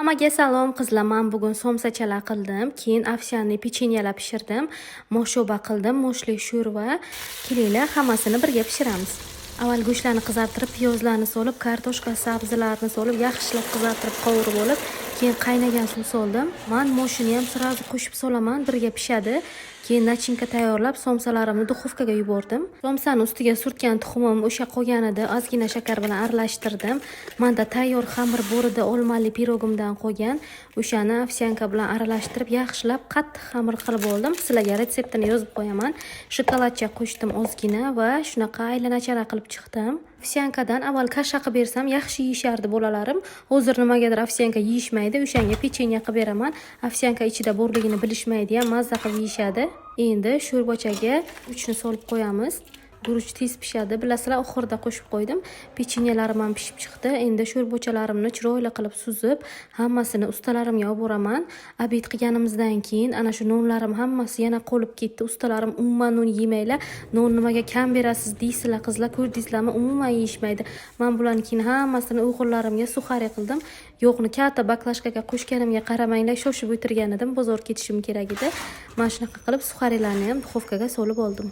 Hammaga salom qizlar. Men bugun somsachalar qildim. Keyin ovsyanli pechenyelar pishirdim. Moshoba qildim, moshli sho'rva. Kelinglar, hammasini birga pishiramiz. Avval go'shtlarni qizartirib, piyozlarni solib, kartoshka, sabzilarni solib, yaxshilab qizartirib, qovurib olib, keyin qaynagan suv soldim. Men moshini ham sirazi qo'shib solaman, birga pishadi. Keyin nachinka tayyorlab, somsalarimni duxovkaga yubordim. Somsani ustiga surtgan tuxumim o'sha qolgan edi, ozgina shakar bilan aralashtirdim. Menda tayyor xamir bor edi, olmali pirogimdan qolgan. O'shani ovsyanka bilan aralashtirib, yaxshilab qattiq xamir qilib oldim. Sizlarga retseptini yozib qo'yaman. Shokoladcha qo'shdim ozgina va shunaqa aylanachara qilib chiqdim. Ovsyankadan avval kasha qilib bersam yaxshi yeyishardi bolalarim. Hozir nimagadir ovsyanka yeyishmaydi. O'shanga pechenye qilib beraman. Ovsyanka ichida borligini bilishmaydi ham, mazza qilib yeyishadi. Endi sho'rbochaga uchni solib qo'yamiz. Guruch tez pishadi. Bilasizlar, oxirida qo'shib qo'ydim. Pechenyalarim ham pishib chiqdi. Endi sho'rbochalarimni chiroyli qilib suzib, hammasini ustalarimga olib boraman. Obed qilganimizdan keyin ana shu nonlarim hammasi yana qolib ketdi. Ustalarim umuman non yemaylar. Non nimaga kam berasiz deysizlar qizlar, ko'rdingizlarmi? Umuman yeyishmaydi. Men bularni keyin hammasini o'g'illarimga suxari qildim. Yo'qni katta baklashkaga qo'shganimga qaramanglar, shoshib o'tirgan edim. Bozor ketishim kerak edi. Men shunaqa qilib suxarilarni ham duxovkaga solib oldim.